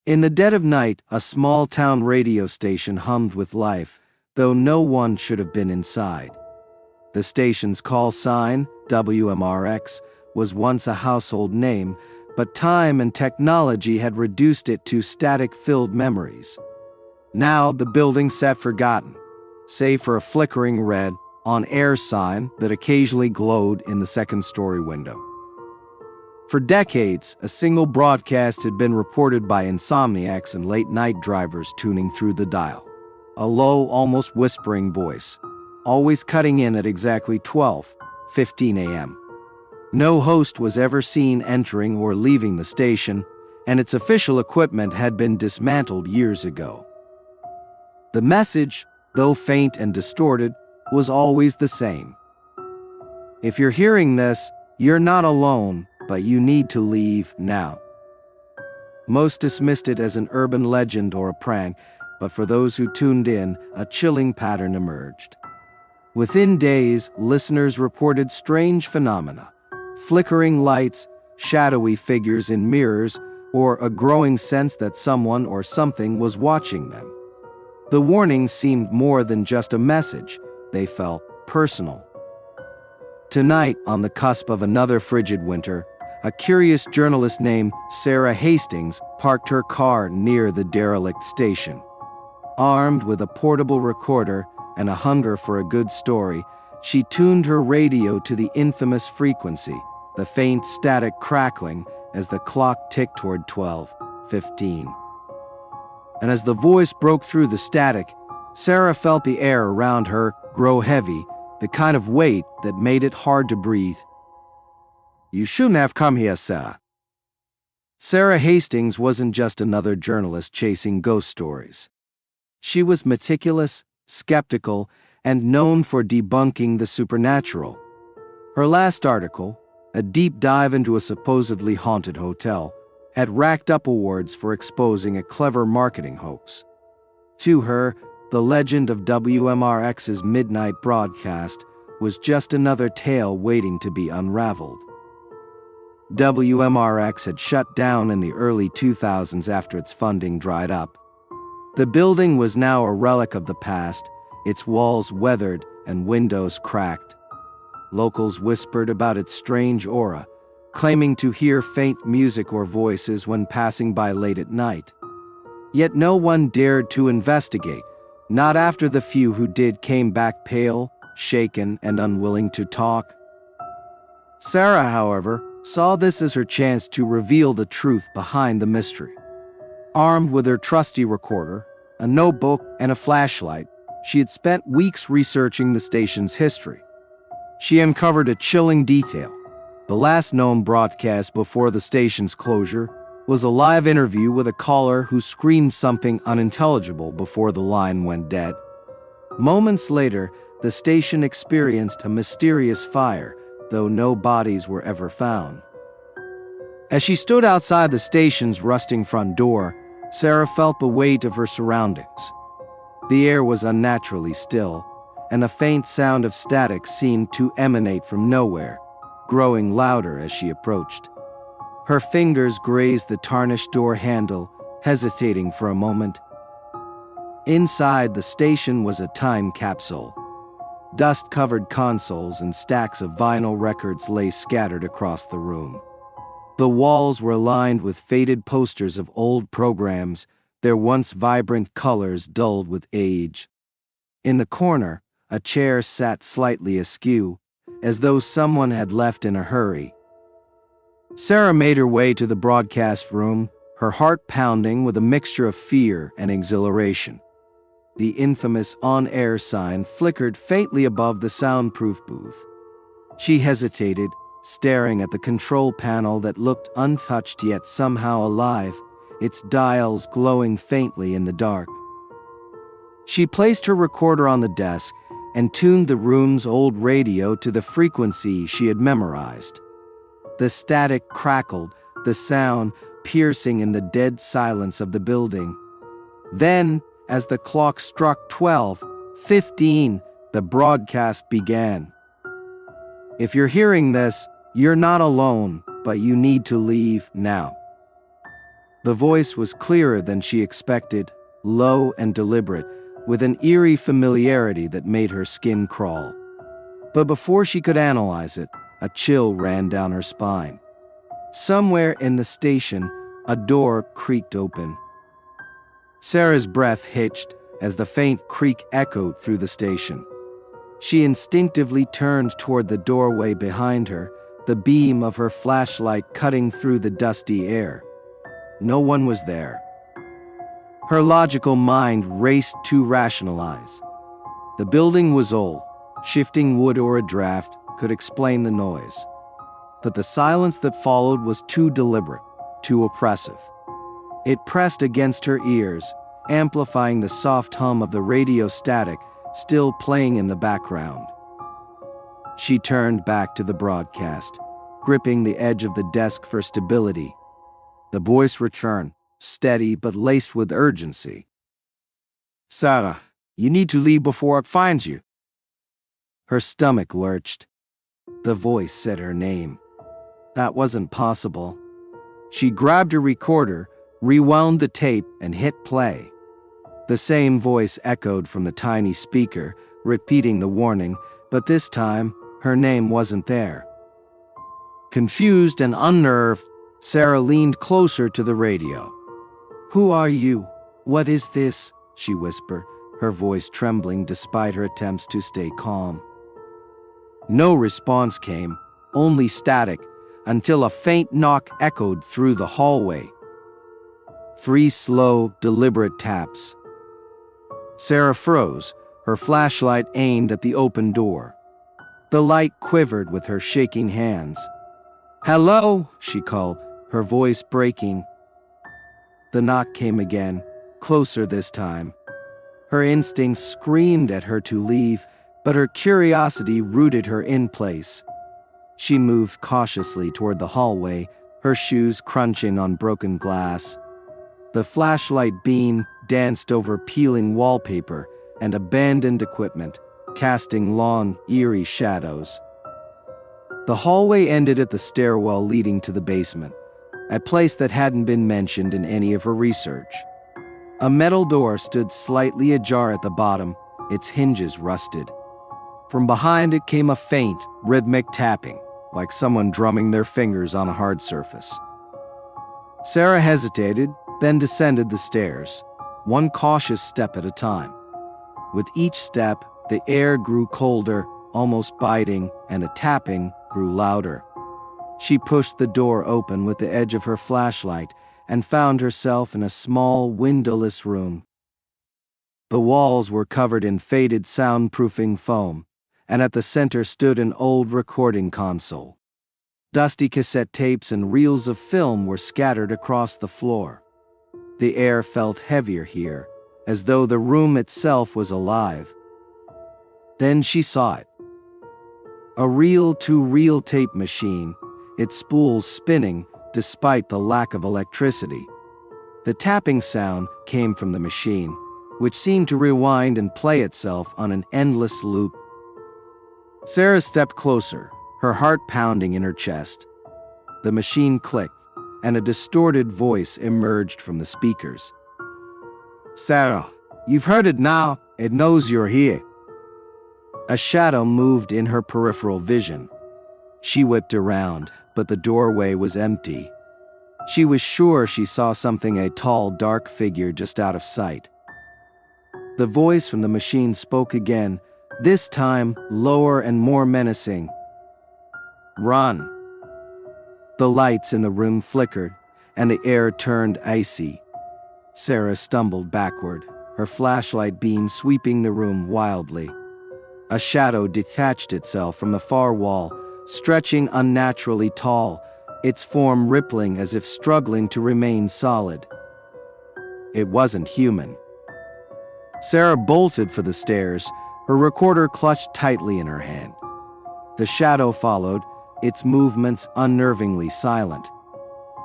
In the dead of night, a small-town radio station hummed with life, though no one should have been inside. The station's call sign, WMRX, was once a household name, but time and technology had reduced it to static-filled memories. Now the building sat forgotten, save for a flickering red, on-air sign that occasionally glowed in the second-story window. For decades, a single broadcast had been reported by insomniacs and late-night drivers tuning through the dial. A low, almost whispering voice, always cutting in at exactly 12:15 a.m. No host was ever seen entering or leaving the station, and its official equipment had been dismantled years ago. The message, though faint and distorted, was always the same. If you're hearing this, you're not alone, but you need to leave now. Most dismissed it as an urban legend or a prank, but for those who tuned in, a chilling pattern emerged. Within days, listeners reported strange phenomena: flickering lights, shadowy figures in mirrors, or a growing sense that someone or something was watching them. The warnings seemed more than just a message; they felt personal. Tonight, on the cusp of another frigid winter, a curious journalist named Sarah Hastings parked her car near the derelict station. Armed with a portable recorder and a hunger for a good story, she tuned her radio to the infamous frequency, the faint static crackling as the clock ticked toward 12:15. And as the voice broke through the static, Sarah felt the air around her grow heavy, the kind of weight that made it hard to breathe. "You shouldn't have come here, Sarah." Sarah Hastings wasn't just another journalist chasing ghost stories. She was meticulous, skeptical, and known for debunking the supernatural. Her last article, a deep dive into a supposedly haunted hotel, had racked up awards for exposing a clever marketing hoax. To her, the legend of WMRX's midnight broadcast was just another tale waiting to be unraveled. WMRX had shut down in the early 2000s after its funding dried up. The building was now a relic of the past, its walls weathered and windows cracked. Locals whispered about its strange aura, claiming to hear faint music or voices when passing by late at night. Yet no one dared to investigate, not after the few who did came back pale, shaken, and unwilling to talk. Sarah, however, saw this as her chance to reveal the truth behind the mystery. Armed with her trusty recorder, a notebook, and a flashlight, she had spent weeks researching the station's history. She uncovered a chilling detail. The last known broadcast before the station's closure was a live interview with a caller who screamed something unintelligible before the line went dead. Moments later, the station experienced a mysterious fire, though no bodies were ever found. As she stood outside the station's rusting front door, Sarah felt the weight of her surroundings. The air was unnaturally still, and a faint sound of static seemed to emanate from nowhere, growing louder as she approached. Her fingers grazed the tarnished door handle, hesitating for a moment. Inside the station was a time capsule. Dust-covered consoles and stacks of vinyl records lay scattered across the room. The walls were lined with faded posters of old programs, their once vibrant colors dulled with age. In the corner, a chair sat slightly askew, as though someone had left in a hurry. Sarah made her way to the broadcast room, her heart pounding with a mixture of fear and exhilaration. The infamous on-air sign flickered faintly above the soundproof booth. She hesitated, staring at the control panel that looked untouched yet somehow alive, its dials glowing faintly in the dark. She placed her recorder on the desk and tuned the room's old radio to the frequency she had memorized. The static crackled, the sound piercing in the dead silence of the building. Then, as the clock struck 12:15, the broadcast began. "If you're hearing this, you're not alone, but you need to leave now." The voice was clearer than she expected, low and deliberate, with an eerie familiarity that made her skin crawl. But before she could analyze it, a chill ran down her spine. Somewhere in the station, a door creaked open. Sarah's breath hitched as the faint creak echoed through the station. She instinctively turned toward the doorway behind her, the beam of her flashlight cutting through the dusty air. No one was there. Her logical mind raced to rationalize. The building was old. Shifting wood or a draft could explain the noise. But the silence that followed was too deliberate, too oppressive. It pressed against her ears, amplifying the soft hum of the radio static still playing in the background. She turned back to the broadcast, gripping the edge of the desk for stability. The voice returned, steady but laced with urgency. "Sarah, you need to leave before it finds you." Her stomach lurched. The voice said her name. That wasn't possible. She grabbed her recorder, rewound the tape, and hit play. The same voice echoed from the tiny speaker, repeating the warning, but this time, her name wasn't there. Confused and unnerved, Sarah leaned closer to the radio. "Who are you? What is this?" she whispered, her voice trembling despite her attempts to stay calm. No response came, only static, until a faint knock echoed through the hallway. 3 slow, deliberate taps. Sarah froze, her flashlight aimed at the open door. The light quivered with her shaking hands. "Hello," she called, her voice breaking. The knock came again, closer this time. Her instincts screamed at her to leave, but her curiosity rooted her in place. She moved cautiously toward the hallway, her shoes crunching on broken glass. The flashlight beam danced over peeling wallpaper and abandoned equipment, casting long, eerie shadows. The hallway ended at the stairwell leading to the basement, a place that hadn't been mentioned in any of her research. A metal door stood slightly ajar at the bottom, its hinges rusted. From behind it came a faint, rhythmic tapping, like someone drumming their fingers on a hard surface. Sarah hesitated, then descended the stairs, one cautious step at a time. With each step, the air grew colder, almost biting, and the tapping grew louder. She pushed the door open with the edge of her flashlight and found herself in a small, windowless room. The walls were covered in faded soundproofing foam, and at the center stood an old recording console. Dusty cassette tapes and reels of film were scattered across the floor. The air felt heavier here, as though the room itself was alive. Then she saw it. A reel-to-reel tape machine, its spools spinning despite the lack of electricity. The tapping sound came from the machine, which seemed to rewind and play itself on an endless loop. Sarah stepped closer, her heart pounding in her chest. The machine clicked, and a distorted voice emerged from the speakers. "Sarah, you've heard it now. It knows you're here." A shadow moved in her peripheral vision. She whipped around, but the doorway was empty. She was sure she saw something, a tall, dark figure just out of sight. The voice from the machine spoke again, this time lower and more menacing. "Run." The lights in the room flickered, and the air turned icy. Sarah stumbled backward, her flashlight beam sweeping the room wildly. A shadow detached itself from the far wall, stretching unnaturally tall, its form rippling as if struggling to remain solid. It wasn't human. Sarah bolted for the stairs, her recorder clutched tightly in her hand. The shadow followed, its movements unnervingly silent.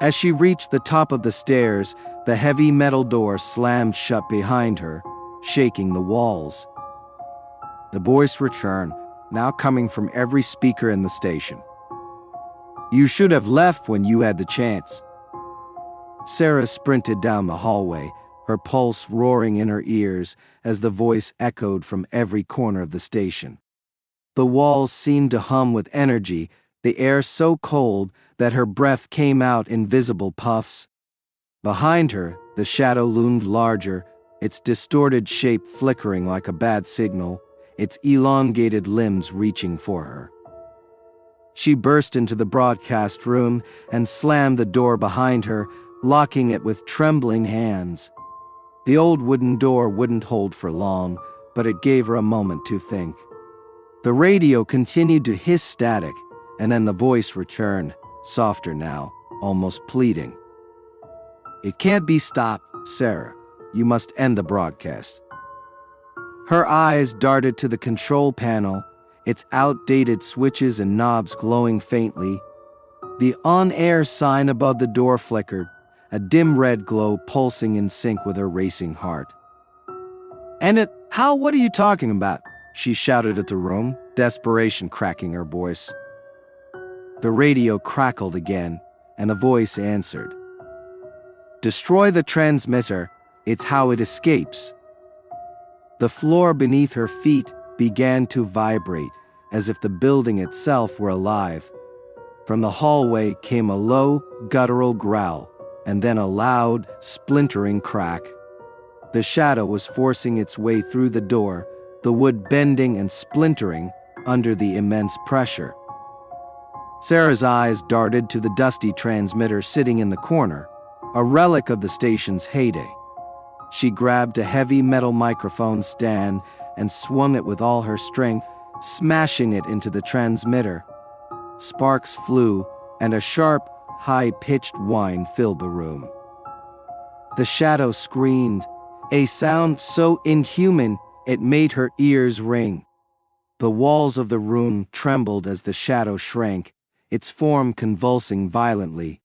As she reached the top of the stairs, the heavy metal door slammed shut behind her, shaking the walls. The voice returned, now coming from every speaker in the station. "You should have left when you had the chance." Sarah sprinted down the hallway, her pulse roaring in her ears as the voice echoed from every corner of the station. The walls seemed to hum with energy, the air so cold that her breath came out in visible puffs. Behind her, the shadow loomed larger, its distorted shape flickering like a bad signal, its elongated limbs reaching for her. She burst into the broadcast room and slammed the door behind her, locking it with trembling hands. The old wooden door wouldn't hold for long, but it gave her a moment to think. The radio continued to hiss static, and then the voice returned, softer now, almost pleading. "It can't be stopped, Sarah. You must end the broadcast." Her eyes darted to the control panel, its outdated switches and knobs glowing faintly. The on-air sign above the door flickered, a dim red glow pulsing in sync with her racing heart. "End it? How? What are you talking about?" she shouted at the room, desperation cracking her voice. The radio crackled again, and the voice answered. "Destroy the transmitter, it's how it escapes." The floor beneath her feet began to vibrate, as if the building itself were alive. From the hallway came a low, guttural growl, and then a loud, splintering crack. The shadow was forcing its way through the door, the wood bending and splintering under the immense pressure. Sarah's eyes darted to the dusty transmitter sitting in the corner, a relic of the station's heyday. She grabbed a heavy metal microphone stand and swung it with all her strength, smashing it into the transmitter. Sparks flew, and a sharp, high-pitched whine filled the room. The shadow screamed, a sound so inhuman it made her ears ring. The walls of the room trembled as the shadow shrank, its form convulsing violently.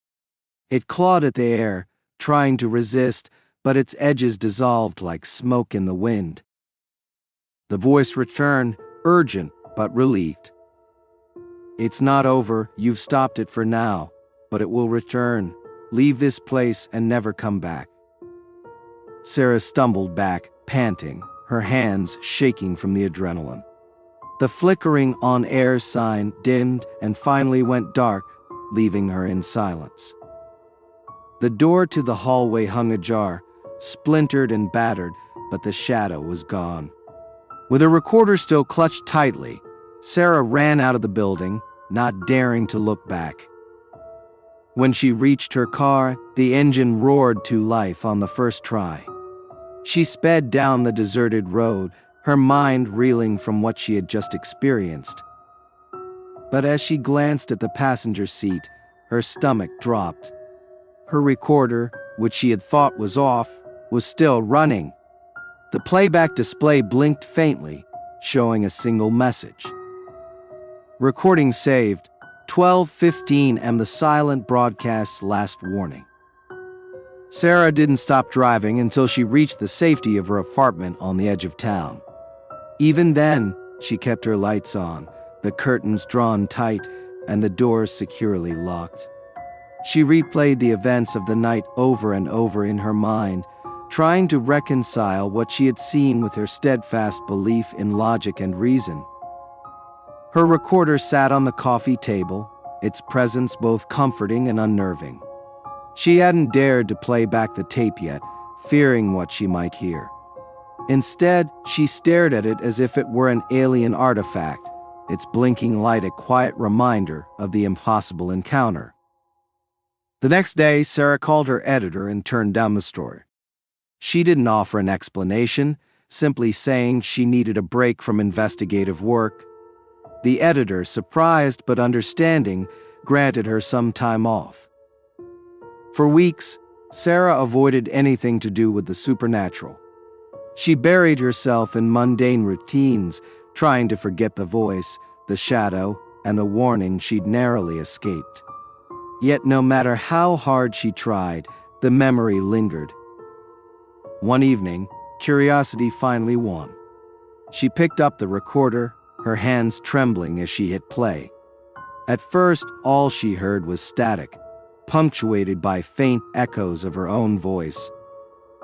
It clawed at the air, trying to resist, but its edges dissolved like smoke in the wind. The voice returned, urgent but relieved. "It's not over, you've stopped it for now, but it will return. Leave this place and never come back." Sarah stumbled back, panting, her hands shaking from the adrenaline. The flickering on-air sign dimmed and finally went dark, leaving her in silence. The door to the hallway hung ajar, splintered and battered, but the shadow was gone. With her recorder still clutched tightly, Sarah ran out of the building, not daring to look back. When she reached her car, the engine roared to life on the first try. She sped down the deserted road, her mind reeling from what she had just experienced. But as she glanced at the passenger seat, her stomach dropped. Her recorder, which she had thought was off, was still running. The playback display blinked faintly, showing a single message. "Recording saved, 12:15 am the silent broadcast's last warning." Sarah didn't stop driving until she reached the safety of her apartment on the edge of town. Even then, she kept her lights on, the curtains drawn tight, and the doors securely locked. She replayed the events of the night over and over in her mind, trying to reconcile what she had seen with her steadfast belief in logic and reason. Her recorder sat on the coffee table, its presence both comforting and unnerving. She hadn't dared to play back the tape yet, fearing what she might hear. Instead, she stared at it as if it were an alien artifact, its blinking light a quiet reminder of the impossible encounter. The next day, Sarah called her editor and turned down the story. She didn't offer an explanation, simply saying she needed a break from investigative work. The editor, surprised but understanding, granted her some time off. For weeks, Sarah avoided anything to do with the supernatural. She buried herself in mundane routines, trying to forget the voice, the shadow, and the warning she'd narrowly escaped. Yet no matter how hard she tried, the memory lingered. One evening, curiosity finally won. She picked up the recorder, her hands trembling as she hit play. At first, all she heard was static. punctuated by faint echoes of her own voice.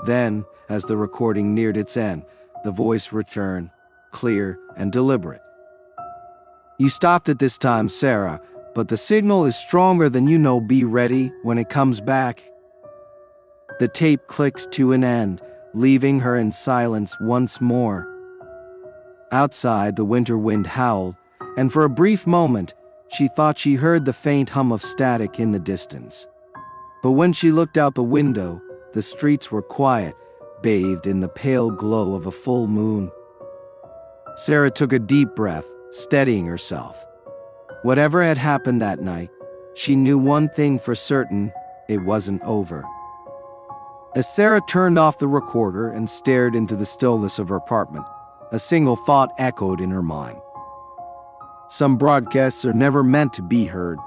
Then, as the recording neared its end, the voice returned, clear and deliberate. "You stopped it this time, Sarah, but the signal is stronger than you know. Be ready when it comes back." The tape clicked to an end, leaving her in silence once more. Outside, the winter wind howled, and for a brief moment, she thought she heard the faint hum of static in the distance. But when she looked out the window, the streets were quiet, bathed in the pale glow of a full moon. Sarah took a deep breath, steadying herself. Whatever had happened that night, she knew one thing for certain: it wasn't over. As Sarah turned off the recorder and stared into the stillness of her apartment, a single thought echoed in her mind. Some broadcasts are never meant to be heard.